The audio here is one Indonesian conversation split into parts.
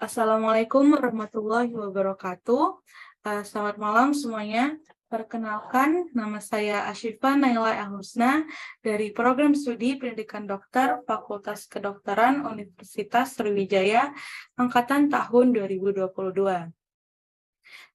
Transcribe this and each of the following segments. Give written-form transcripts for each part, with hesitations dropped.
Assalamualaikum warahmatullahi wabarakatuh. Selamat malam semuanya. Perkenalkan, nama saya Ashifa Naila Al-Husna dari Program Studi Pendidikan Dokter Fakultas Kedokteran Universitas Sriwijaya Angkatan tahun 2022.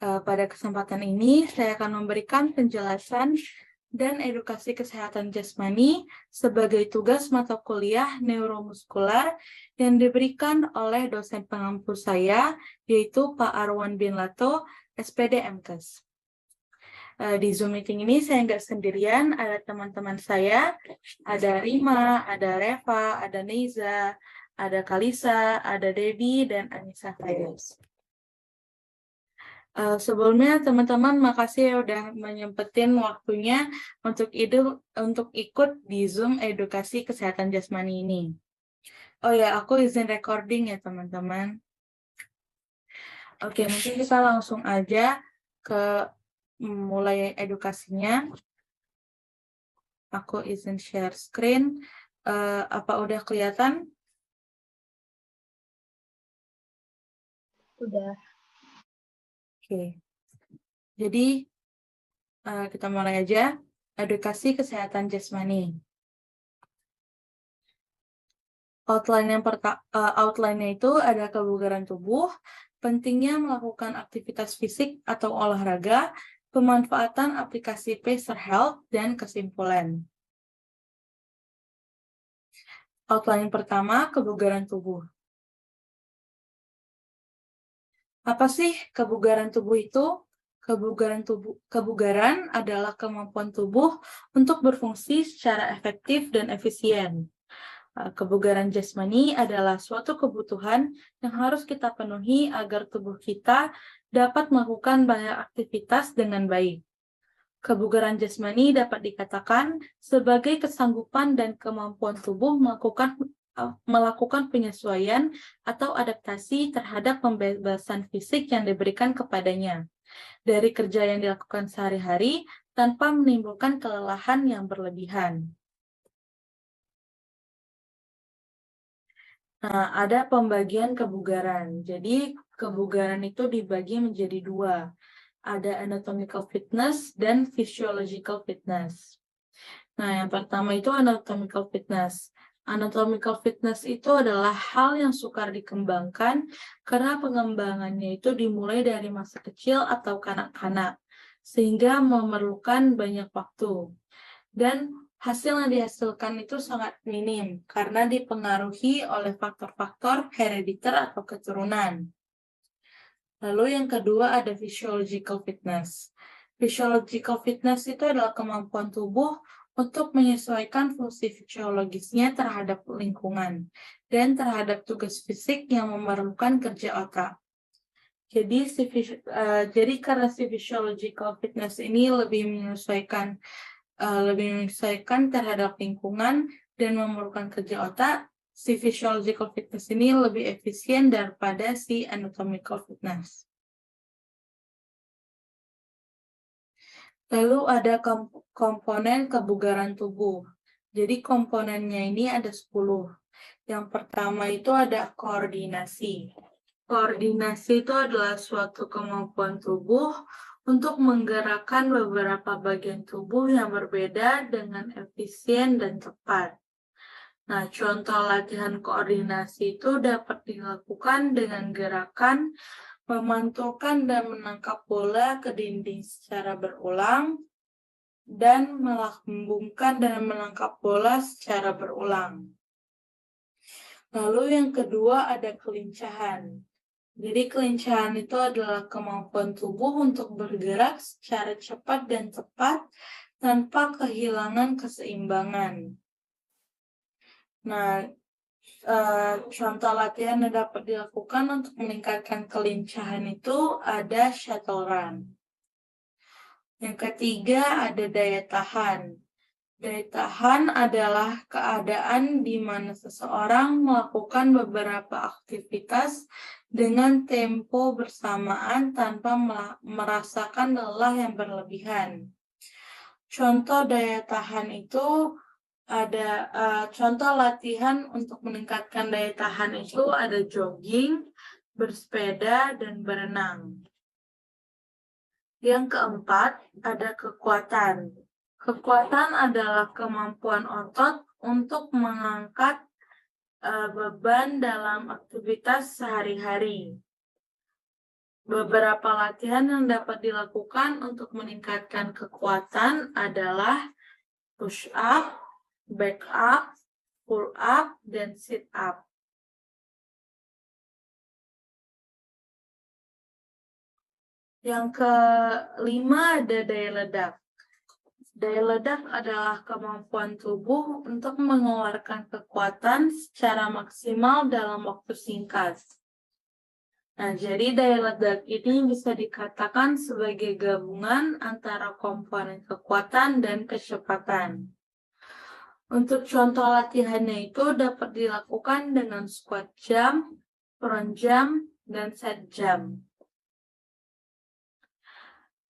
Pada kesempatan ini, saya akan memberikan penjelasan dan edukasi kesehatan jasmani sebagai tugas mata kuliah neuromuskular yang diberikan oleh dosen pengampu saya, yaitu Pak Arwan bin Lato, SPD MKes. Di Zoom meeting ini saya nggak sendirian, ada teman-teman saya, ada Rima, ada Reva, ada Neiza, ada Kalisa, ada Debbie, dan Anissa Fayez. Sebelumnya teman-teman makasih ya udah menyempetin waktunya untuk ikut di Zoom edukasi kesehatan jasmani ini. Oh ya, aku izin recording ya teman-teman. Oke, mungkin kita langsung aja ke mulai edukasinya. Aku izin share screen. Apa udah kelihatan? Udah. Oke. Jadi kita mulai aja edukasi kesehatan jasmani. Outline-nya itu ada kebugaran tubuh, pentingnya melakukan aktivitas fisik atau olahraga, pemanfaatan aplikasi Pacer Health, dan kesimpulan. Outline pertama, kebugaran tubuh. Apa sih kebugaran tubuh itu? Kebugaran adalah kemampuan tubuh untuk berfungsi secara efektif dan efisien. Kebugaran jasmani adalah suatu kebutuhan yang harus kita penuhi agar tubuh kita dapat melakukan banyak aktivitas dengan baik. Kebugaran jasmani dapat dikatakan sebagai kesanggupan dan kemampuan tubuh melakukan penyesuaian atau adaptasi terhadap pembebasan fisik yang diberikan kepadanya dari kerja yang dilakukan sehari-hari tanpa menimbulkan kelelahan yang berlebihan. Nah, ada pembagian kebugaran. Jadi, kebugaran itu dibagi menjadi dua. Ada anatomical fitness dan physiological fitness. Nah, yang pertama itu anatomical fitness. Anatomical fitness itu adalah hal yang sukar dikembangkan karena pengembangannya itu dimulai dari masa kecil atau kanak-kanak, sehingga memerlukan banyak waktu. Dan hasil yang dihasilkan itu sangat minim karena dipengaruhi oleh faktor-faktor herediter atau keturunan. Lalu yang kedua ada physiological fitness. Physiological fitness itu adalah kemampuan tubuh untuk menyesuaikan fungsi fisiologisnya terhadap lingkungan dan terhadap tugas fisik yang memerlukan kerja otak. Jadi karena si physiological fitness ini lebih menyesuaikan terhadap lingkungan dan memerlukan kerja otak, si physiological fitness ini lebih efisien daripada si anatomical fitness. Lalu ada komponen kebugaran tubuh. Jadi komponennya ini ada 10. Yang pertama itu ada koordinasi. Koordinasi itu adalah suatu kemampuan tubuh untuk menggerakkan beberapa bagian tubuh yang berbeda dengan efisien dan tepat. Nah, contoh latihan koordinasi itu dapat dilakukan dengan gerakan memantulkan dan menangkap bola ke dinding secara berulang, dan melambungkan dan menangkap bola secara berulang. Lalu yang kedua ada kelincahan. Jadi kelincahan itu adalah kemampuan tubuh untuk bergerak secara cepat dan tepat tanpa kehilangan keseimbangan. Nah, contoh latihan yang dapat dilakukan untuk meningkatkan kelincahan itu ada shuttle run. Yang ketiga ada daya tahan. Daya tahan adalah keadaan di mana seseorang melakukan beberapa aktivitas dengan tempo bersamaan tanpa merasakan lelah yang berlebihan. Contoh daya tahan itu contoh latihan untuk meningkatkan daya tahan itu ada jogging, bersepeda, dan berenang. Yang keempat, ada kekuatan. Kekuatan adalah kemampuan otot untuk mengangkat beban dalam aktivitas sehari-hari. Beberapa latihan yang dapat dilakukan untuk meningkatkan kekuatan adalah push up, back up, pull up, dan sit up. Yang kelima ada daya ledak. Daya ledak adalah kemampuan tubuh untuk mengeluarkan kekuatan secara maksimal dalam waktu singkat. Nah, jadi daya ledak ini bisa dikatakan sebagai gabungan antara komponen kekuatan dan kecepatan. Untuk contoh latihannya itu dapat dilakukan dengan squat jump, front jump, dan set jump.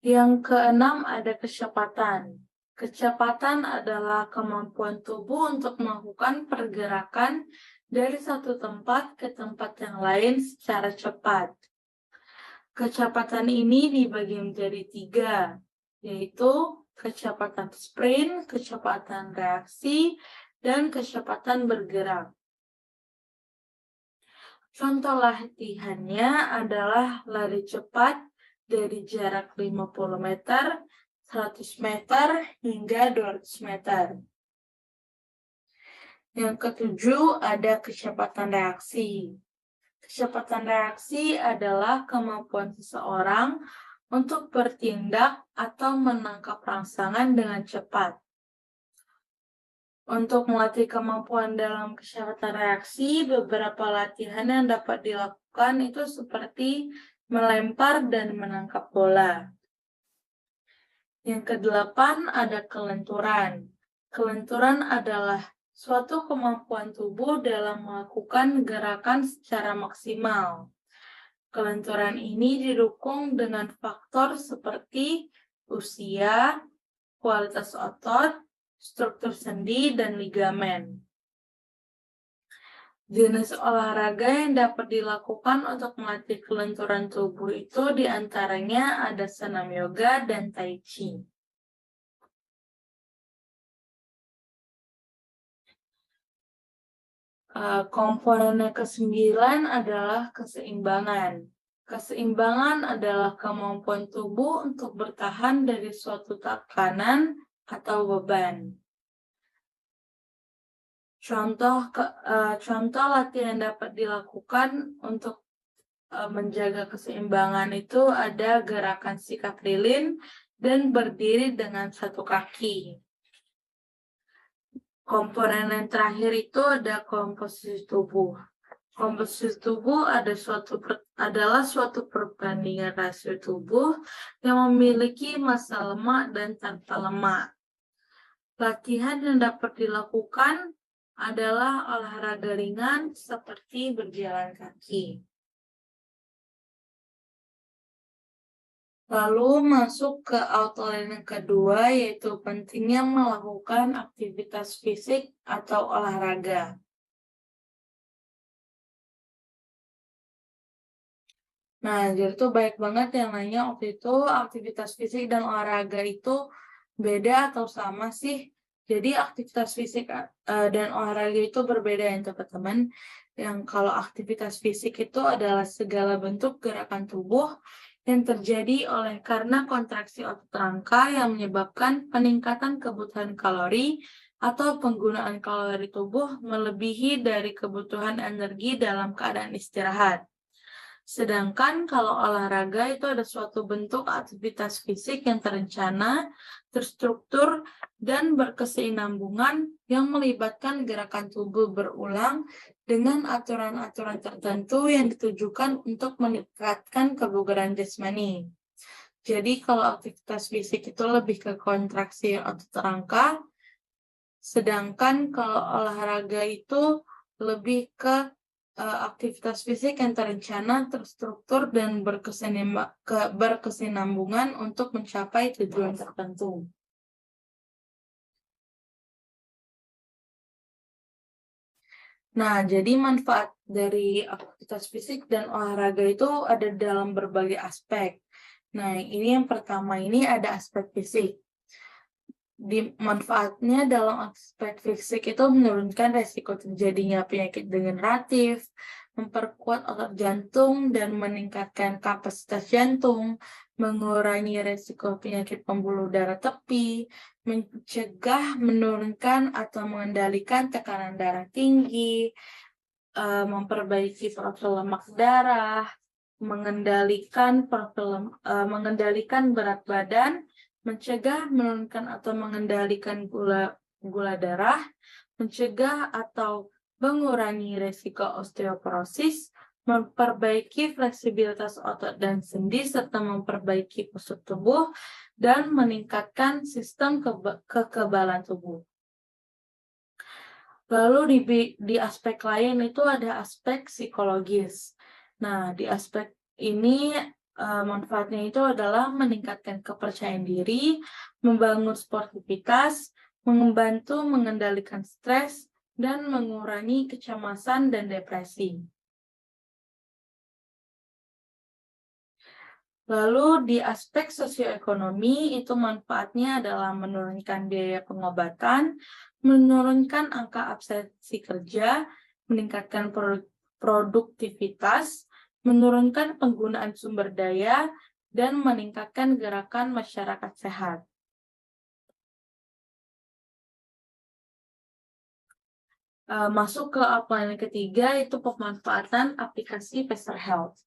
Yang keenam ada kecepatan. Kecepatan adalah kemampuan tubuh untuk melakukan pergerakan dari satu tempat ke tempat yang lain secara cepat. Kecepatan ini dibagi menjadi 3, yaitu kecepatan sprint, kecepatan reaksi, dan kecepatan bergerak. Contoh latihannya adalah lari cepat dari jarak 50 meter, 100 meter, hingga 200 meter. Yang ketujuh ada kecepatan reaksi. Kecepatan reaksi adalah kemampuan seseorang untuk bertindak atau menangkap rangsangan dengan cepat. Untuk melatih kemampuan dalam kecepatan reaksi, beberapa latihan yang dapat dilakukan itu seperti melempar dan menangkap bola. Yang kedelapan ada kelenturan. Kelenturan adalah suatu kemampuan tubuh dalam melakukan gerakan secara maksimal. Kelenturan ini didukung dengan faktor seperti usia, kualitas otot, struktur sendi, dan ligamen. Jenis olahraga yang dapat dilakukan untuk melatih kelenturan tubuh itu diantaranya ada senam yoga dan tai chi. Komponen ke-9 adalah keseimbangan. Keseimbangan adalah kemampuan tubuh untuk bertahan dari suatu tekanan atau beban. Contoh latihan dapat dilakukan untuk menjaga keseimbangan itu ada gerakan sikat lilin dan berdiri dengan satu kaki. Komponen yang terakhir itu ada komposisi tubuh. Komposisi tubuh adalah suatu perbandingan rasio tubuh yang memiliki massa lemak dan tanpa lemak. Latihan yang dapat dilakukan adalah olahraga ringan seperti berjalan kaki. Lalu masuk ke outline yang kedua, yaitu pentingnya melakukan aktivitas fisik atau olahraga. Nah, jadi tuh baik banget yang nanya waktu itu aktivitas fisik dan olahraga itu beda atau sama sih? Jadi aktivitas fisik dan olahraga itu berbeda ya teman-teman. Yang kalau aktivitas fisik itu adalah segala bentuk gerakan tubuh yang terjadi karena kontraksi otot rangka yang menyebabkan peningkatan kebutuhan kalori atau penggunaan kalori tubuh melebihi dari kebutuhan energi dalam keadaan istirahat. Sedangkan kalau olahraga itu ada suatu bentuk aktivitas fisik yang terencana, terstruktur, dan berkesinambungan yang melibatkan gerakan tubuh berulang dengan aturan-aturan tertentu yang ditujukan untuk meningkatkan kebugaran jasmani. Jadi kalau aktivitas fisik itu lebih ke kontraksi otot rangka, sedangkan kalau olahraga itu lebih ke aktivitas fisik yang terencana, terstruktur, dan berkesinambungan untuk mencapai tujuan tertentu. Nah, jadi manfaat dari aktivitas fisik dan olahraga itu ada dalam berbagai aspek. Nah, ini yang pertama ini ada aspek fisik. Manfaatnya dalam aspek fisik itu menurunkan resiko terjadinya penyakit degeneratif, memperkuat otot jantung dan meningkatkan kapasitas jantung, mengurangi resiko penyakit pembuluh darah tepi, mencegah, menurunkan atau mengendalikan tekanan darah tinggi, memperbaiki profil lemak darah, mengendalikan berat badan, mencegah, menurunkan atau mengendalikan gula darah, mencegah atau mengurangi resiko osteoporosis, memperbaiki fleksibilitas otot dan sendi, serta memperbaiki postur tubuh, dan meningkatkan sistem kekebalan tubuh. Lalu di aspek lain itu ada aspek psikologis. Nah, di aspek ini manfaatnya itu adalah meningkatkan kepercayaan diri, membangun sportivitas, membantu mengendalikan stres, dan mengurangi kecemasan dan depresi. Lalu di aspek sosioekonomi itu manfaatnya adalah menurunkan biaya pengobatan, menurunkan angka absensi kerja, meningkatkan produktivitas, menurunkan penggunaan sumber daya, dan meningkatkan gerakan masyarakat sehat. Masuk ke outline yang ketiga itu pemanfaatan aplikasi Peser Health.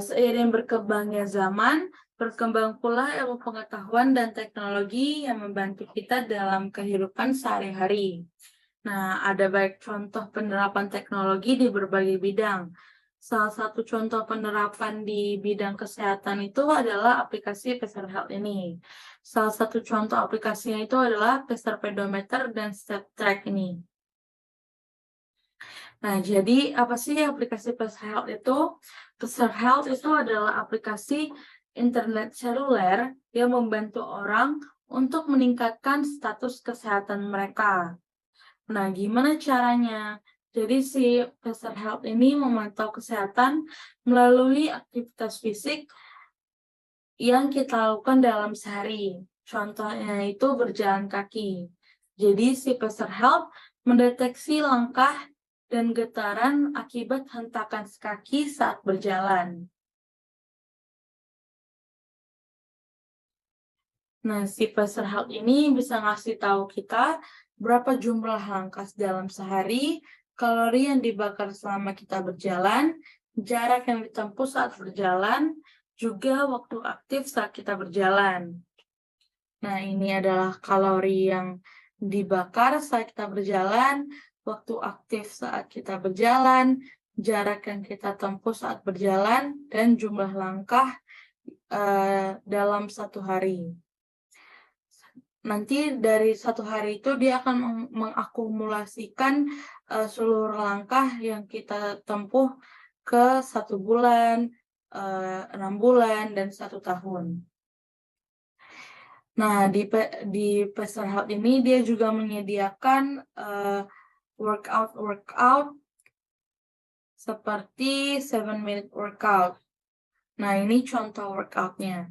Seiring berkembangnya zaman, berkembang pula ilmu pengetahuan dan teknologi yang membantu kita dalam kehidupan sehari-hari. Nah, ada baik contoh penerapan teknologi di berbagai bidang. Salah satu contoh penerapan di bidang kesehatan itu adalah aplikasi Peser Health ini. Salah satu contoh aplikasinya itu adalah Peser Pedometer dan Step Track ini. Nah, jadi apa sih aplikasi Peser Health itu? Peser Health itu adalah aplikasi internet seluler yang membantu orang untuk meningkatkan status kesehatan mereka. Nah, gimana caranya? Jadi si Peser Health ini memantau kesehatan melalui aktivitas fisik yang kita lakukan dalam sehari. Contohnya itu berjalan kaki. Jadi si Peser Health mendeteksi langkah dan getaran akibat hentakan kaki saat berjalan. Nah, si Peser Health ini bisa ngasih tahu kita berapa jumlah langkah dalam sehari, kalori yang dibakar selama kita berjalan, jarak yang ditempuh saat berjalan, juga waktu aktif saat kita berjalan. Nah, ini adalah kalori yang dibakar saat kita berjalan, waktu aktif saat kita berjalan, jarak yang kita tempuh saat berjalan, dan jumlah langkah dalam satu hari. Nanti dari satu hari itu dia akan mengakumulasikan seluruh langkah yang kita tempuh ke 1 bulan, 6 bulan, dan 1 tahun. Nah, di Peser Health ini dia juga menyediakan workout seperti 7-minute workout. Nah, ini contoh workoutnya.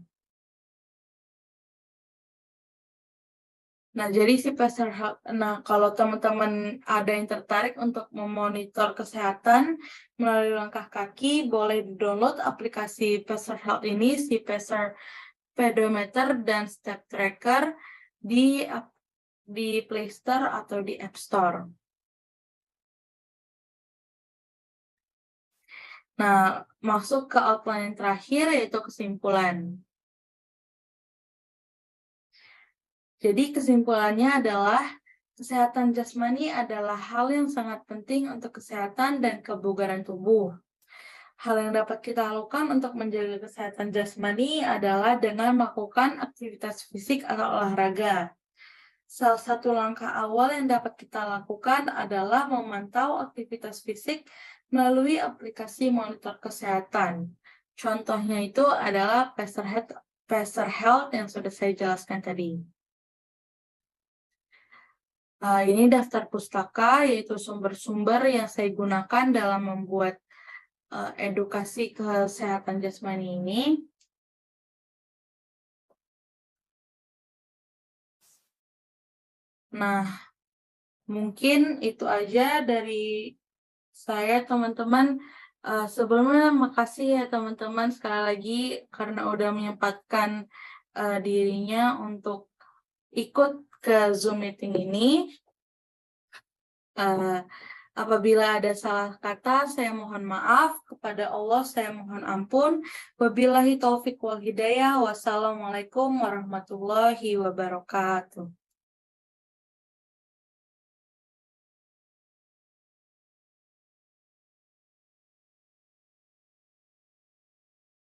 Nah, jadi si Peser Health, nah kalau teman-teman ada yang tertarik untuk memonitor kesehatan melalui langkah kaki, boleh download aplikasi Peser Health ini, si Peser Pedometer dan Step Tracker di Play Store atau di App Store. Nah, masuk ke outline yang terakhir yaitu kesimpulan. Jadi kesimpulannya adalah kesehatan jasmani adalah hal yang sangat penting untuk kesehatan dan kebugaran tubuh. Hal yang dapat kita lakukan untuk menjaga kesehatan jasmani adalah dengan melakukan aktivitas fisik atau olahraga. Salah satu langkah awal yang dapat kita lakukan adalah memantau aktivitas fisik melalui aplikasi monitor kesehatan. Contohnya itu adalah Peser Health yang sudah saya jelaskan tadi. Ini daftar pustaka, yaitu sumber-sumber yang saya gunakan dalam membuat edukasi kesehatan jasmani ini. Nah, mungkin itu aja dari saya, teman-teman. Sebelumnya, makasih ya teman-teman sekali lagi karena udah menyempatkan dirinya untuk ikut ke Zoom meeting ini. Uh, Apabila ada salah kata, saya mohon maaf. Kepada Allah, saya mohon ampun. Wabillahi taufiq wal hidayah. Wassalamualaikum warahmatullahi wabarakatuh.